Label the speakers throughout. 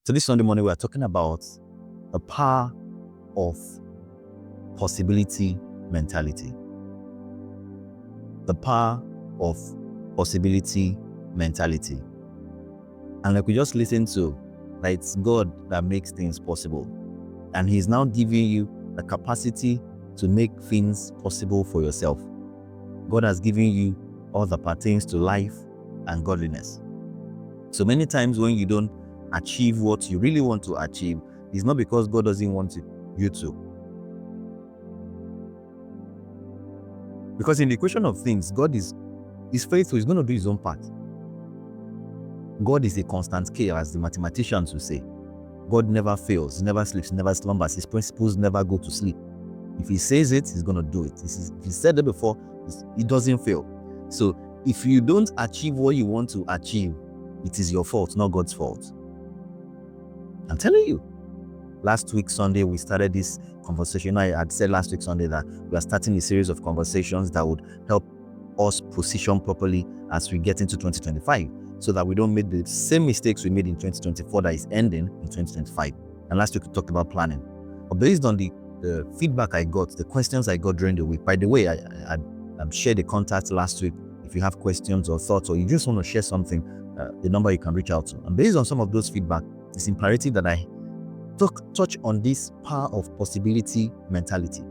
Speaker 1: So this Sunday morning, we are talking about the power of possibility mentality. The power of possibility mentality. And like we just listened to, that it's God that makes things possible. And He's now giving you the capacity to make things possible for yourself. God has given you all that pertains to life and godliness. So many times when you don't achieve what you really want to achieve, it's not because God doesn't want you to. Because in the equation of things, God is faithful. He's going to do His own part. God is a constant care, as the mathematicians will say. God never fails, never sleeps, never slumbers. His principles never go to sleep. If He says it, He's going to do it. If He said it before, He doesn't fail. So if you don't achieve what you want to achieve, it is your fault, not God's fault. I'm telling you. Last week, Sunday, we started this conversation. I had said last week, Sunday, that we are starting a series of conversations that would help us position properly as we get into 2025, so that we don't make the same mistakes we made in 2024 that is ending in 2025. And last week, we talked about planning. But based on the feedback I got, the questions I got during the week, by the way, I shared the contact last week. If you have questions or thoughts, or you just want to share something, the number you can reach out to. And based on some of those feedback, it's imperative that I touch on this power of possibility mentality,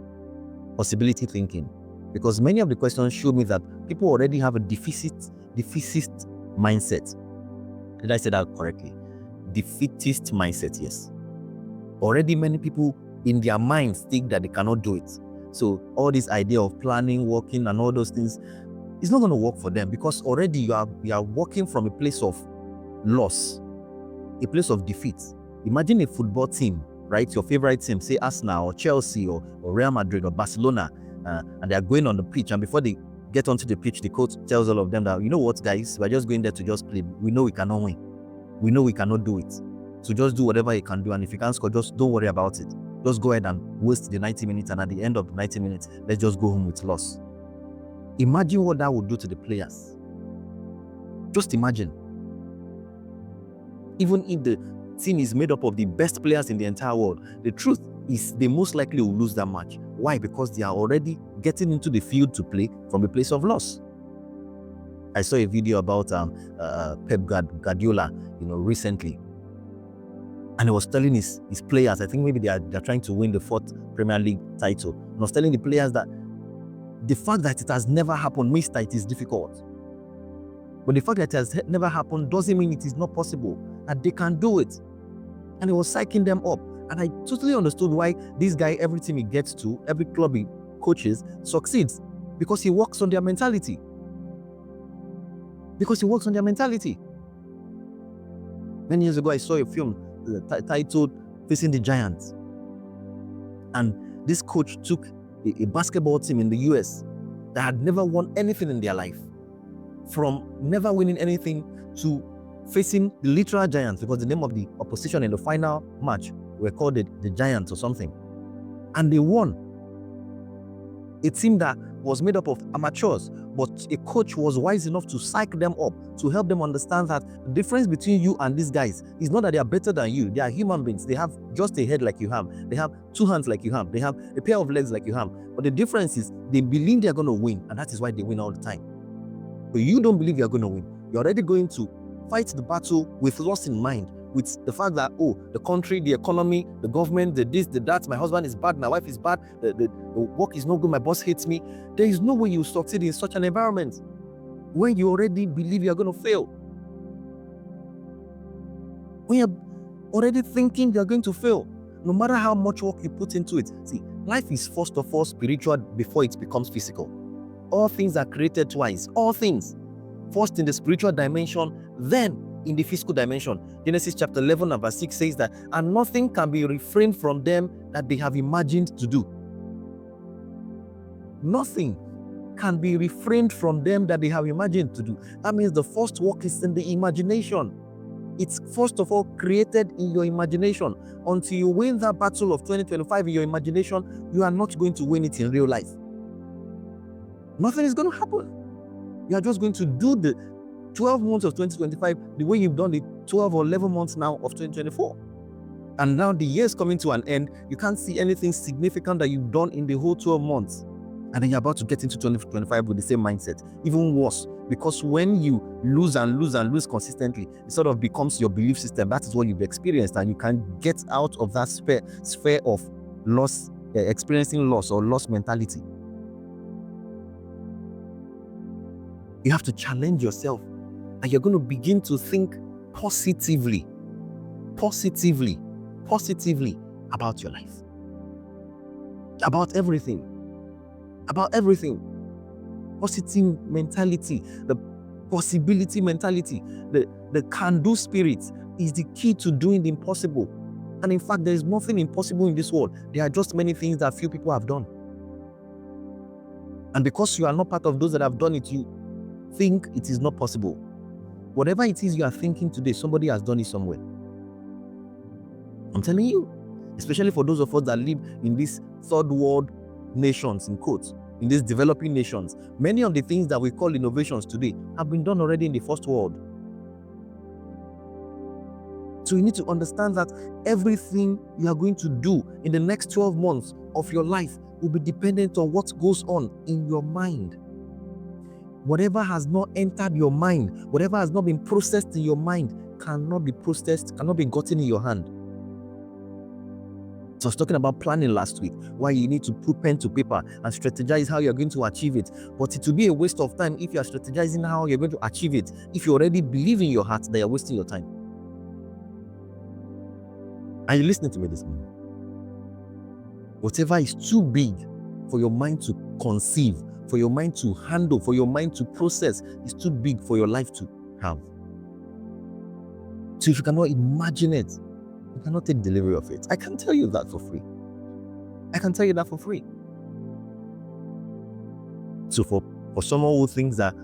Speaker 1: possibility thinking, because many of the questions show me that people already have a defeatist mindset. Did I say that correctly? Defeatist mindset, yes. Already many people in their minds think that they cannot do it. So all this idea of planning, working, and all those things, it's not going to work for them, because already you are working from a place of loss, a place of defeat. Imagine a football team, right? Your favorite team, say Arsenal or Chelsea or Real Madrid or Barcelona, and they are going on the pitch. And before they get onto the pitch, the coach tells all of them that, you know what, guys, we're just going there to just play. We know we cannot win. We know we cannot do it. So just do whatever you can do. And if you can't score, just don't worry about it. Just go ahead and waste the 90 minutes. And at the end of the 90 minutes, let's just go home with loss. Imagine what that would do to the players. Just imagine. Even if the team is made up of the best players in the entire world, the truth is they most likely will lose that match. Why? Because they are already getting into the field to play from a place of loss. I saw a video about Pep Guardiola, recently, and he was telling his players, I think maybe they're trying to win the 4th Premier League title, and was telling the players that the fact that it has never happened means that it is difficult. But the fact that it has never happened doesn't mean it is not possible, that they can do it. And he was psyching them up. And I totally understood why this guy, every team he gets to, every club he coaches, succeeds. Because he works on their mentality. Many years ago, I saw a film titled Facing the Giants. And this coach took a basketball team in the US that had never won anything in their life, from never winning anything to facing the literal giants, because the name of the opposition in the final match were called the Giants or something. And they won. A team that was made up of amateurs, but a coach was wise enough to psych them up, to help them understand that the difference between you and these guys is not that they are better than you. They are human beings. They have just a head like you have. They have 2 hands like you have. They have a pair of legs like you have. But the difference is they believe they are going to win, and that is why they win all the time. But you don't believe you are going to win. You're already going to fight the battle with loss in mind, with the fact that, the country, the economy, the government, the this, the that, my husband is bad, my wife is bad, the work is not good, my boss hates me. There is no way you succeed in such an environment when you already believe you're going to fail. When you're already thinking you're going to fail, no matter how much work you put into it. See, life is first of all spiritual before it becomes physical. All things are created twice. All things. First in the spiritual dimension, then in the physical dimension. Genesis chapter 11 and verse 6 says that, and nothing can be refrained from them that they have imagined to do. Nothing can be refrained from them that they have imagined to do. That means the first work is in the imagination. It's first of all created in your imagination. Until you win that battle of 2025 in your imagination, you are not going to win it in real life. Nothing is going to happen. You are just going to do the 12 months of 2025 the way you've done the 12 or 11 months now of 2024. And now the year's coming to an end, you can't see anything significant that you've done in the whole 12 months. And then you're about to get into 2025 with the same mindset. Even worse, because when you lose and lose and lose consistently, it sort of becomes your belief system. That is what you've experienced, and you can get out of that sphere of loss, experiencing loss or loss mentality. You have to challenge yourself, and you're going to begin to think positively about your life, about everything. Positive mentality, the possibility mentality, the can-do spirit is the key to doing the impossible. And in fact, there is nothing impossible in this world. There are just many things that few people have done. And because you are not part of those that have done it, you think it is not possible. Whatever it is you are thinking today, somebody has done it somewhere. I'm telling you, especially for those of us that live in these third world nations, in quotes, in these developing nations, many of the things that we call innovations today have been done already in the first world. So you need to understand that everything you are going to do in the next 12 months of your life will be dependent on what goes on in your mind. Whatever has not entered your mind, whatever has not been processed in your mind, cannot be processed, cannot be gotten in your hand. So I was talking about planning last week, why you need to put pen to paper and strategize how you're going to achieve it. But it will be a waste of time if you're strategizing how you're going to achieve it, if you already believe in your heart that you're wasting your time. Are you listening to me this morning? Whatever is too big for your mind to conceive, for your mind to handle, for your mind to process, is too big for your life to have. So if you cannot imagine it, you cannot take delivery of it. I can tell you that for free. So for someone who thinks that,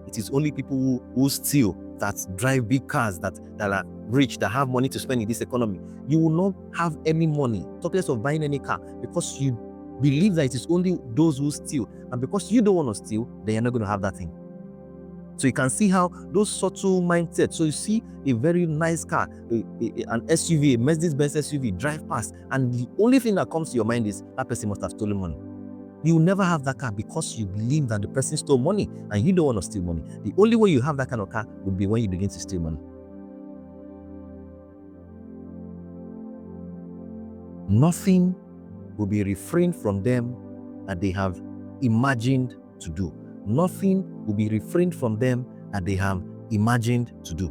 Speaker 1: it is only people who steal, that drive big cars, that are rich, that have money to spend in this economy, you will not have any money, talk less of buying any car, because you believe that it is only those who steal. And because you don't want to steal, then you're not going to have that thing. So you can see how those subtle mindsets. So you see a very nice car, an SUV, a Mercedes-Benz SUV, drive past, and the only thing that comes to your mind is that person must have stolen money. You will never have that car because you believe that the person stole money and you don't want to steal money. The only way you have that kind of car would be when you begin to steal money. Nothing will be refrained from them that they have imagined to do. Nothing will be refrained from them that they have imagined to do.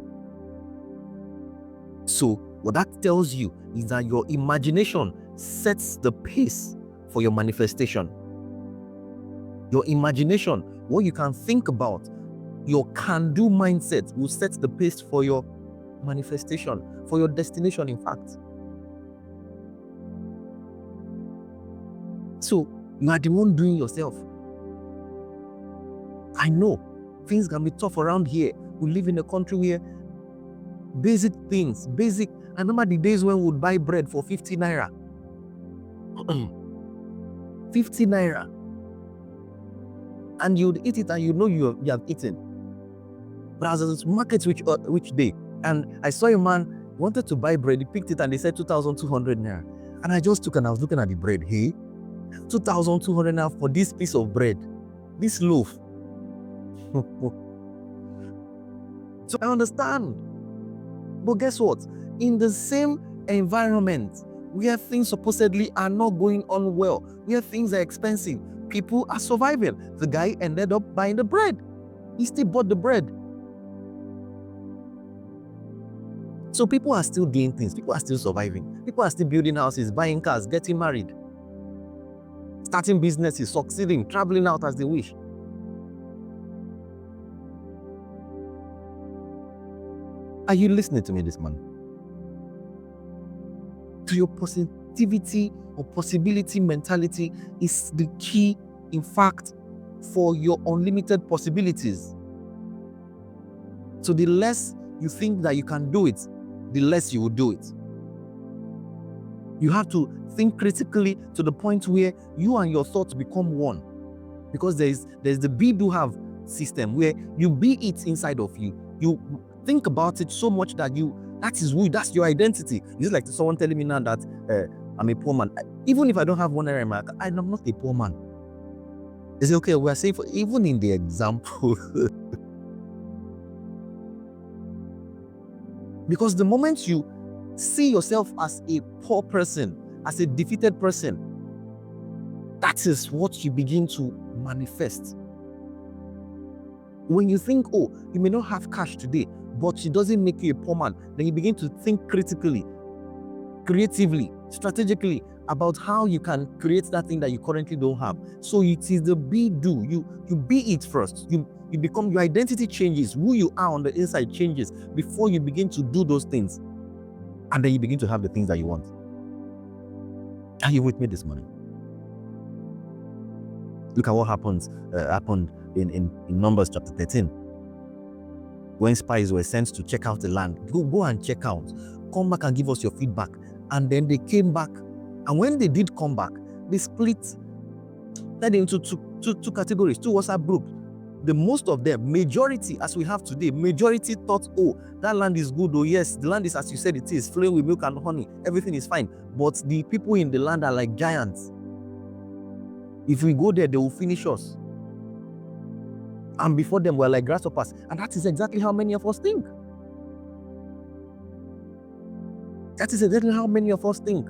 Speaker 1: So what that tells you is that your imagination sets the pace for your manifestation. Your imagination, what you can think about, your can-do mindset will set the pace for your manifestation, for your destination, in fact. So you are the one doing yourself. I know things can be tough around here. We live in a country where I remember the days when we would buy bread for 50 naira. 50 naira. And you'd eat it and you know you have eaten. But I was at the market which day, and I saw a man wanted to buy bread. He picked it and they said 2,200 naira. And I just took and I was looking at the bread. Hey, 2,200 naira for this piece of bread, this loaf. So I understand. But guess what? In the same environment where things supposedly are not going on well, where things are expensive, people are surviving. The guy ended up buying the bread. He still bought the bread. So people are still doing things. People are still surviving. People are still building houses, buying cars, getting married, starting businesses, succeeding, traveling out as they wish. Are you listening to me this morning? To your positivity or possibility mentality is the key, in fact, for your unlimited possibilities. So the less you think that you can do it, the less you will do it. You have to think critically to the point where you and your thoughts become one. Because there's the be do have system where you be it inside of you, You think about it so much that that is who, that's your identity. It's like someone telling me now that I'm a poor man. Even if I don't have one naira in my account, I'm not a poor man. Is it okay? We're saying, even in the example, because the moment you see yourself as a poor person, as a defeated person, that is what you begin to manifest. When you think, oh, you may not have cash today, but it doesn't make you a poor man, then you begin to think critically, creatively, strategically about how you can create that thing that you currently don't have. So it is the be-do. You be it first. You become, your identity changes. Who you are on the inside changes before you begin to do those things. And then you begin to have the things that you want. Are you with me this morning? Look at what happened in Numbers chapter 13. When spies were sent to check out the land, go and check out. Come back and give us your feedback. And then they came back. And when they did come back, they split that into two categories, two WhatsApp groups. The most of them, majority, as we have today, majority thought, oh, that land is good. Oh, yes, the land is as you said it is, flowing with milk and honey. Everything is fine. But the people in the land are like giants. If we go there, they will finish us. And before them, we're like grasshoppers. And that is exactly how many of us think. That is exactly how many of us think.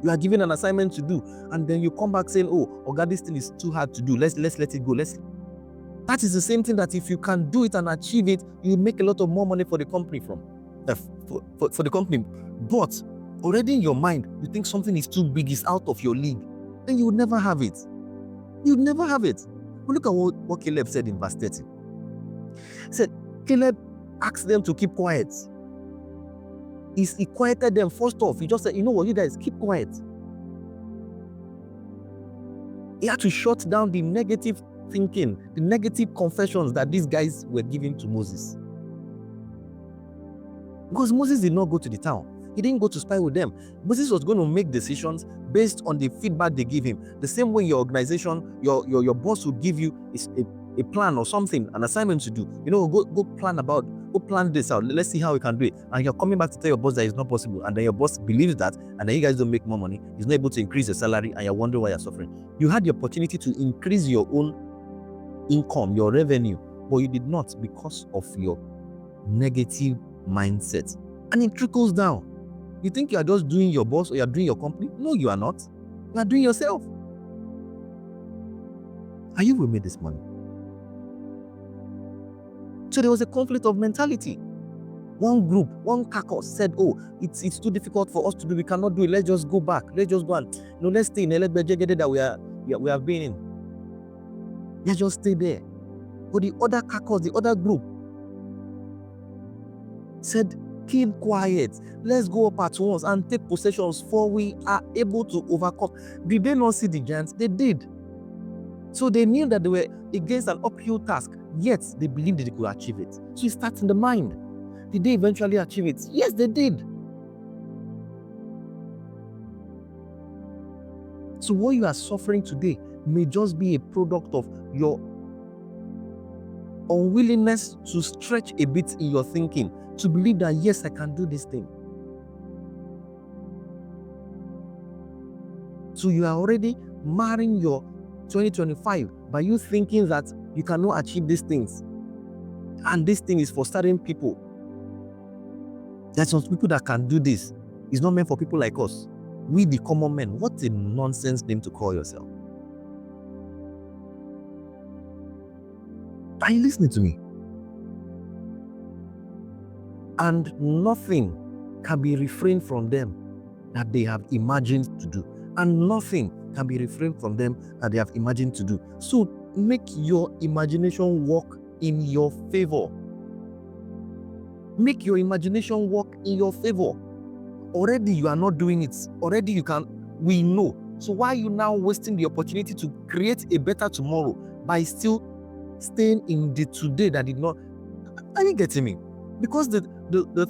Speaker 1: You are given an assignment to do, and then you come back saying, oh God, this thing is too hard to do. Let's let it go. That is the same thing that if you can do it and achieve it, you make a lot of more money for the company for the company. But already in your mind, you think something is too big, it's out of your league. Then you would never have it. You would never have it. But look at what Caleb said in verse 30. He said, Caleb asked them to keep quiet. He quieted them first off. He just said, you know what, you guys, keep quiet. He had to shut down the negative thinking, the negative confessions that these guys were giving to Moses. Because Moses did not go to the town. He didn't go to spy with them. Moses was going to make decisions based on the feedback they give him. The same way your organization, your boss would give you a plan or something, an assignment to do. You know, go plan this out. Let's see how we can do it. And you're coming back to tell your boss that it's not possible. And then your boss believes that, and then you guys don't make more money. He's not able to increase your salary, and you're wondering why you're suffering. You had the opportunity to increase your own income, your revenue, but you did not because of your negative mindset. And it trickles down. You think you are just doing your boss or you are doing your company? No, you are not. You are doing yourself. Are you with me this morning? So there was a conflict of mentality. One group, one caucus said, oh, it's too difficult for us to do. We cannot do it. Let's just go back. Let's just go and, let's stay in that we have been in. Let's just stay there. But the other caucus, the other group said, keep quiet. Let's go up at once and take possessions, for we are able to overcome. Did they not see the giants? They did. So they knew that they were against an uphill task, yet they believed that they could achieve it. So it starts in the mind. Did they eventually achieve it? Yes, they did. So what you are suffering today may just be a product of your unwillingness to stretch a bit in your thinking, to believe that, yes, I can do this thing. So you are already marring your 2025 by you thinking that you cannot achieve these things. And this thing is for certain people. There's some people that can do this. It's not meant for people like us. We, the common men. What a nonsense name to call yourself. Are you listening to me? And nothing can be refrained from them that they have imagined to do. And nothing can be refrained from them that they have imagined to do. So make your imagination work in your favor. Make your imagination work in your favor. Already you are not doing it. Already we know. So why are you now wasting the opportunity to create a better tomorrow by still staying in the today that did not? Are you getting me? Because the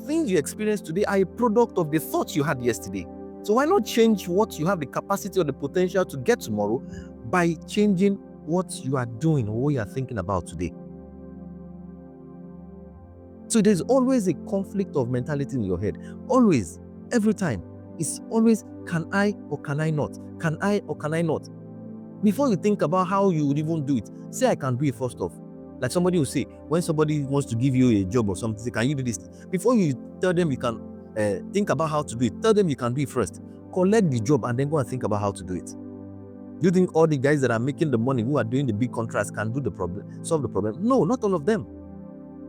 Speaker 1: things you experience today are a product of the thoughts you had yesterday. So why not change what you have the capacity or the potential to get tomorrow by changing what you are doing or what you are thinking about today? So there's always a conflict of mentality in your head. Always, every time. It's always, can I or can I not? Can I or can I not? Before you think about how you would even do it, say I can do it first off. Like somebody will say, when somebody wants to give you a job or something, say, can you do this? Before you tell them you can think about how to do it, tell them you can do it first. Collect the job and then go and think about how to do it. Do you think all the guys that are making the money, who are doing the big contracts, can do the problem, solve the problem? No, not all of them.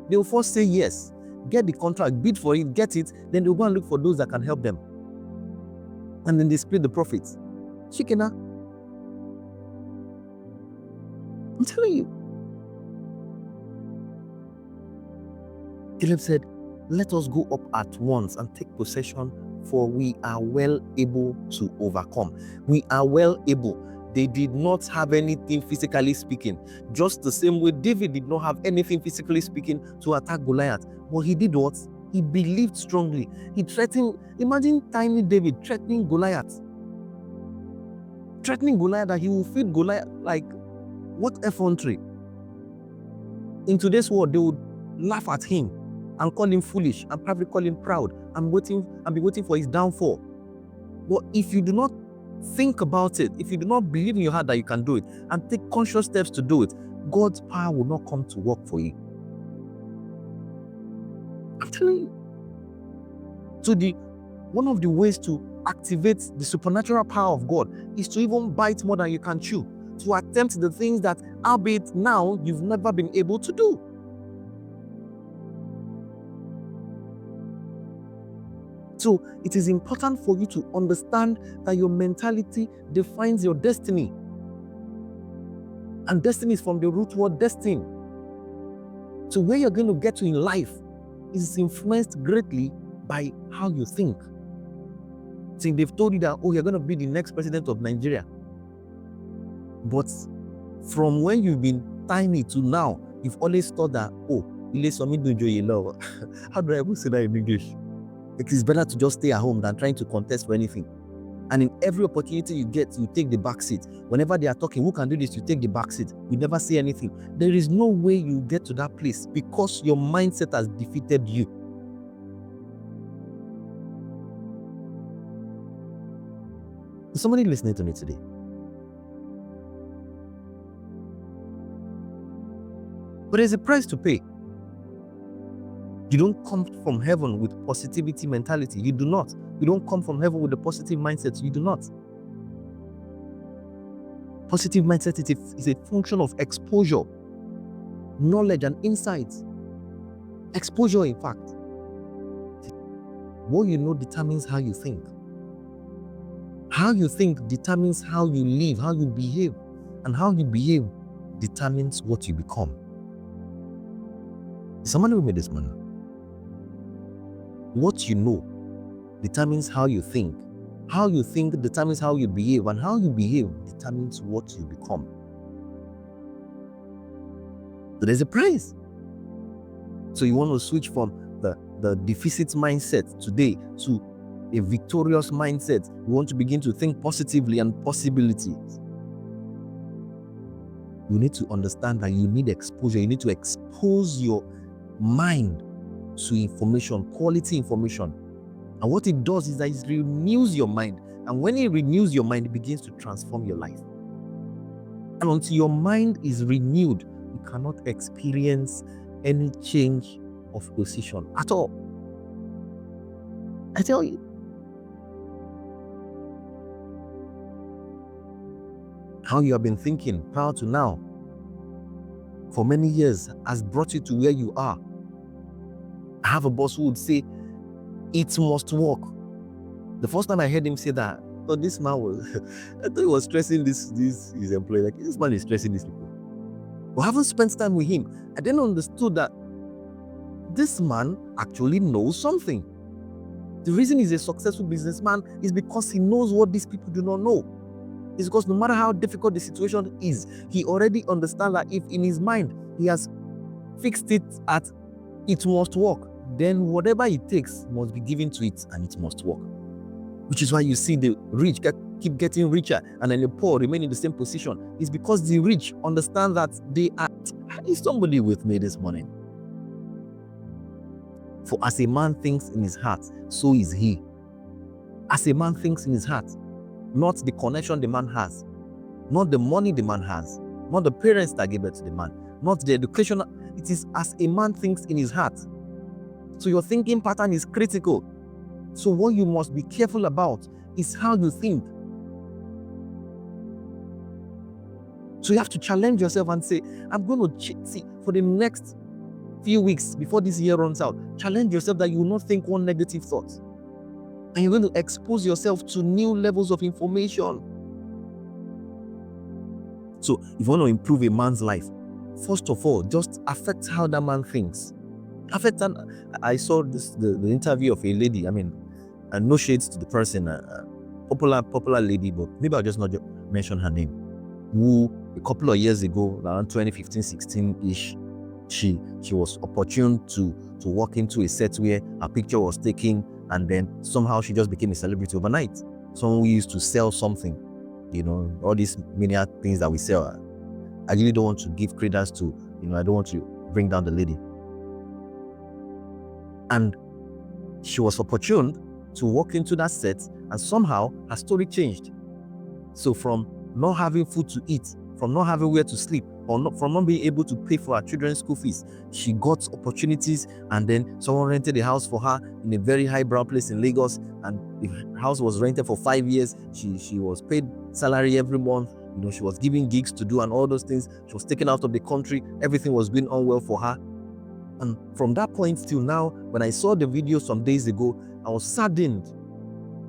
Speaker 1: They will first say yes, get the contract, bid for it, get it, then they'll go and look for those that can help them. And then they split the profits. Shikena. I'm telling you. Caleb said, let us go up at once and take possession, for we are well able to overcome. We are well able. They did not have anything physically speaking. Just the same way David did not have anything physically speaking to attack Goliath. But he did what? He believed strongly. He threatened, imagine tiny David threatening Goliath. Threatening Goliath that he will feed Goliath like what effrontery. In today's world, they would laugh at him and call him foolish and probably call him proud and be waiting for his downfall. But if you do not think about it, if you do not believe in your heart that you can do it and take conscious steps to do it, God's power will not come to work for you. I'm telling you. So one of the ways to activate the supernatural power of God is to even bite more than you can chew, to attempt the things that, albeit now, you've never been able to do. So it is important for you to understand that your mentality defines your destiny. And destiny is from the root word destined. So where you're going to get to in life is influenced greatly by how you think. See, they've told you that, oh, you're going to be the next president of Nigeria. But from when you've been tiny to now, you've always thought that, oh, how do I even say that in English? It is better to just stay at home than trying to contest for anything. And in every opportunity you get, you take the back seat. Whenever they are talking, who can do this, you take the back seat. You never say anything. There is no way you get to that place because your mindset has defeated you. Is somebody listening to me today? But there's a price to pay. You don't come from heaven with positivity mentality. You do not. You don't come from heaven with a positive mindset. You do not. Positive mindset is a function of exposure, knowledge, and insights. Exposure, in fact. What you know determines how you think. How you think determines how you live, how you behave. And how you behave determines what you become. Is someone with me this morning? What you know determines how you think. How you think determines how you behave, and how you behave determines what you become. So there's a price. So you want to switch from the deficit mindset today to a victorious mindset. You want to begin to think positively and possibilities. You need to understand that you need exposure. You need to expose your mind to information, quality information. And what it does is that it renews your mind. And when it renews your mind, it begins to transform your life. And until your mind is renewed, you cannot experience any change of position at all. I tell you. How you have been thinking prior to now for many years has brought you to where you are. I have a boss who would say, it must work. The first time I heard him say that, I thought this man was, I thought he was stressing his employee. Like, this man is stressing these people. But I haven't spent time with him. I then understood that this man actually knows something. The reason he's a successful businessman is because he knows what these people do not know. It's because no matter how difficult the situation is, he already understands that if in his mind he has fixed it at it must work, then whatever it takes must be given to it and it must work. Which is why you see the rich keep getting richer and then the poor remain in the same position. It's because the rich understand that they are... Is somebody with me this morning? For as a man thinks in his heart, so is he. As a man thinks in his heart, not the connection the man has, not the money the man has, not the parents that gave birth to the man, not the education. It is as a man thinks in his heart. So your thinking pattern is critical. So what you must be careful about is how you think. So you have to challenge yourself and say, I'm going to see for the next few weeks before this year runs out, challenge yourself that you will not think one negative thought. And you're going to expose yourself to new levels of information. So if you want to improve a man's life, first of all, just affect how that man thinks. I saw the interview of a lady, and no shades to the person, popular lady, but maybe I'll just not mention her name, who a couple of years ago, around 2015, 16-ish, she was opportune to walk into a set where her picture was taken, and then somehow she just became a celebrity overnight. Someone who used to sell something, all these many things that we sell. I really don't want to give credence to, I don't want to bring down the lady. And she was opportune to walk into that set, and somehow her story changed. So from not having food to eat, from not having where to sleep, from not being able to pay for her children's school fees, she got opportunities, and then someone rented a house for her in a very highbrow place in Lagos, and the house was rented for 5 years. She was paid salary every month. She was given gigs to do and all those things. She was taken out of the country. Everything was going on well for her. And from that point till now, when I saw the video some days ago, I was saddened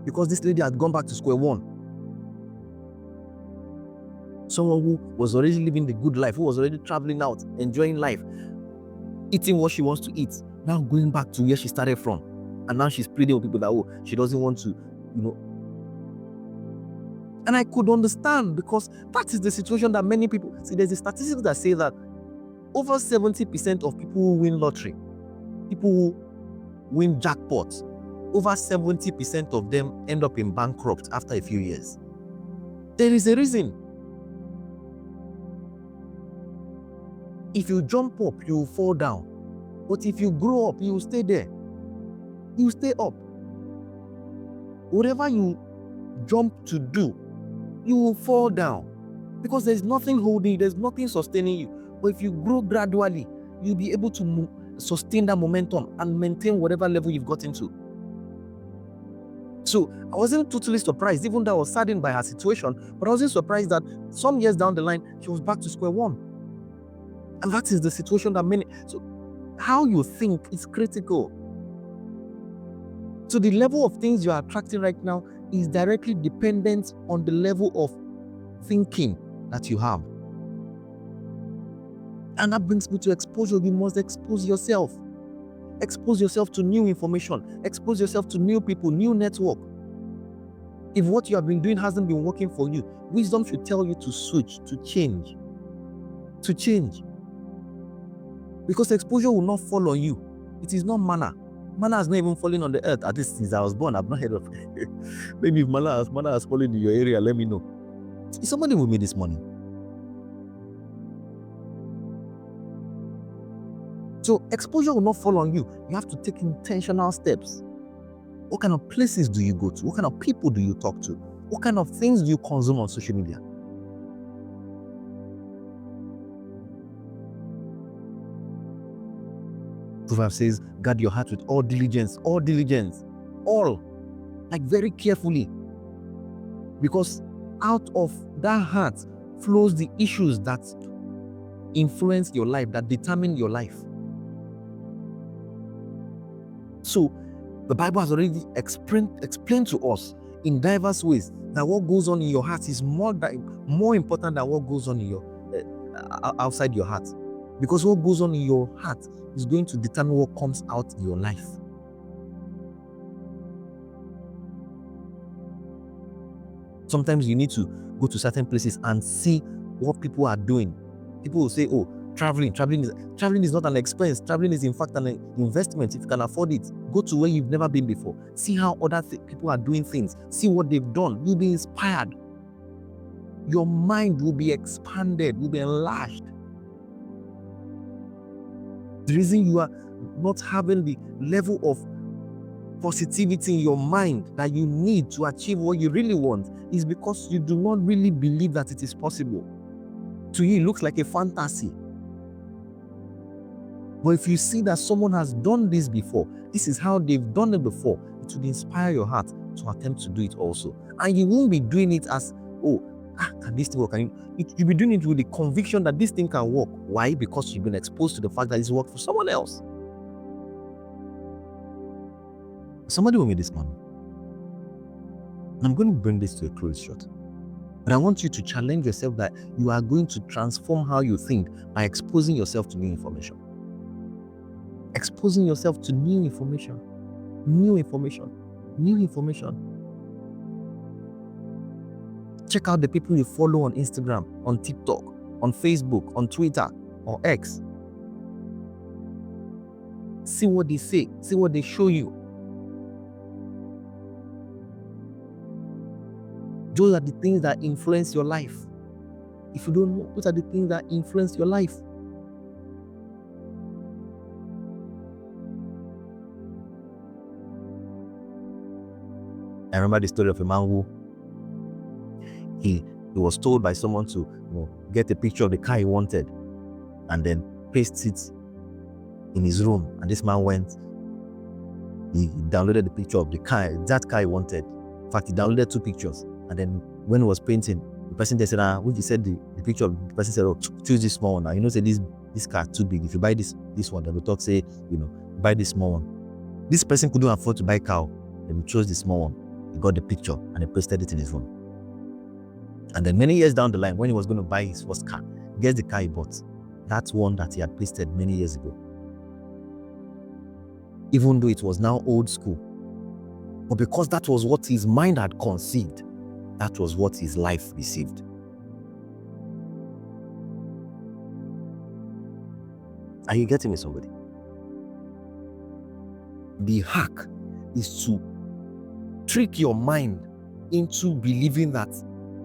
Speaker 1: because this lady had gone back to square one. Someone who was already living the good life, who was already traveling out, enjoying life, eating what she wants to eat, now going back to where she started from. And now she's pleading with people that, she doesn't want to, And I could understand, because that is the situation that many people, see, there's a statistic that say that over 70% of people who win lottery, people who win jackpots, over 70% of them end up in bankrupt after a few years. There is a reason. If you jump up, you will fall down. But if you grow up, you will stay there. You will stay up. Whatever you jump to do, you will fall down. Because there's nothing holding you, there's nothing sustaining you. But if you grow gradually, you'll be able to sustain that momentum and maintain whatever level you've got into. So I wasn't totally surprised, even though I was saddened by her situation, but I wasn't surprised that some years down the line, she was back to square one. And that is the situation that many... So how you think is critical. So the level of things you are attracting right now is directly dependent on the level of thinking that you have. And that brings me to exposure. You must expose yourself. Expose yourself to new information. Expose yourself to new people, new network. If what you have been doing hasn't been working for you, wisdom should tell you to switch, to change. To change. Because exposure will not fall on you. It is not manna. Manna has not even fallen on the earth. At least since I was born, I've not heard of it. Maybe if manna has fallen in your area, let me know. Is somebody with me this morning? So exposure will not fall on you. You have to take intentional steps. What kind of places do you go to? What kind of people do you talk to? What kind of things do you consume on social media? Proverbs says, guard your heart with all diligence, all, like very carefully. Because out of that heart flows the issues that influence your life, that determine your life. So the Bible has already explained to us in diverse ways that what goes on in your heart is more important than what goes on in your outside your heart. Because what goes on in your heart is going to determine what comes out in your life. Sometimes you need to go to certain places and see what people are doing. People will say, oh, traveling is not an expense. Traveling is in fact an investment if you can afford it. Go to where you've never been before. See how other people are doing things. See what they've done. You'll be inspired. Your mind will be expanded, will be enlarged. The reason not having the level of positivity in your mind that you need to achieve what you really want is because you do not really believe that it is possible. To you, it looks like a fantasy. But if you see that someone has done this before, this is how they've done it before, it will inspire your heart to attempt to do it also. And you won't be doing it as, can this thing work? You'll be doing it with the conviction that this thing can work. Why? Because you've been exposed to the fact that it's worked for someone else. Somebody with me this morning. I'm going to bring this to a close shot. But I want you to challenge yourself that you are going to transform how you think by exposing yourself to new information. Exposing yourself to new information. New information. New information. Check out the people you follow on Instagram, on TikTok, on Facebook, on Twitter, or X. See what they say. See what they show you. Those are the things that influence your life. If you don't know, those are the things that influence your life. I remember the story of a man who he was told by someone to get a picture of the car he wanted and then paste it in his room. And this man went, he downloaded the picture of the car, that car he wanted. In fact, he downloaded 2 pictures. And then when he was painting, the person there said, when he said the picture, the person said, choose this small one. Now, say this car too big. If you buy this one, then we talk, say, buy this small one. This person couldn't afford to buy a car. Then he chose the small one. He got the picture and he pasted it in his room. And then many years down the line, when he was going to buy his first car, guess the car he bought? That's one that he had pasted many years ago. Even though it was now old school. But because that was what his mind had conceived, that was what his life received. Are you getting me, somebody? The hack is to trick your mind into believing that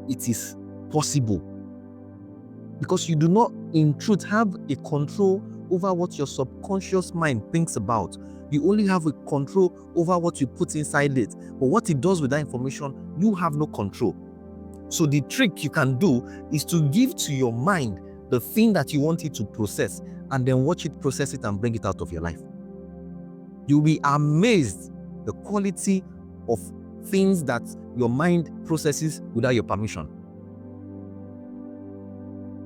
Speaker 1: it is possible. Because you do not, in truth, have a control over what your subconscious mind thinks about. You only have a control over what you put inside it. But what it does with that information, you have no control. So the trick you can do is to give to your mind the thing that you want it to process and then watch it process it and bring it out of your life. You'll be amazed the quality of things that your mind processes without your permission.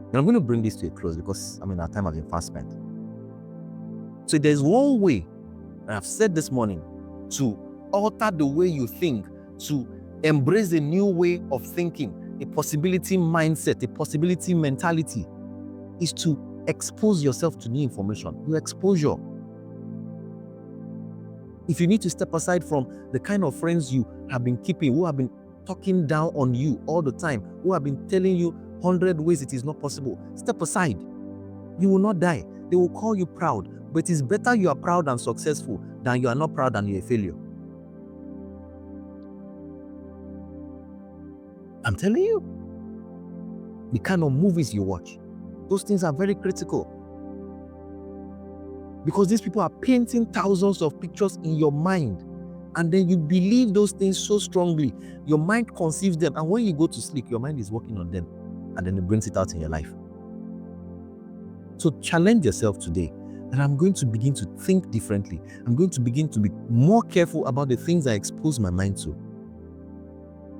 Speaker 1: And I'm going to bring this to a close because, our time has been fast spent. So there's one way, and I've said this morning, to alter the way you think, to embrace a new way of thinking, a possibility mindset, a possibility mentality, is to expose yourself to new information. Your exposure. If you need to step aside from the kind of friends you have been keeping, who have been talking down on you all the time, who have been telling you 100 ways it is not possible, step aside. You will not die. They will call you proud, but it is better you are proud and successful than you are not proud and you're a failure. I'm telling you, the kind of movies you watch, those things are very critical. Because these people are painting thousands of pictures in your mind. And then you believe those things so strongly. Your mind conceives them. And when you go to sleep, your mind is working on them. And then it brings it out in your life. So challenge yourself today that I'm going to begin to think differently. I'm going to begin to be more careful about the things I expose my mind to.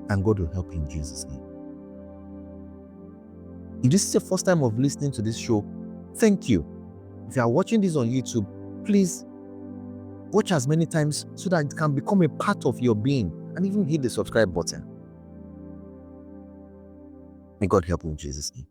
Speaker 1: And God will help you in Jesus' name. If this is your first time of listening to this show, thank you. If you are watching this on YouTube, please watch as many times so that it can become a part of your being, and even hit the subscribe button. May God help you in Jesus' name.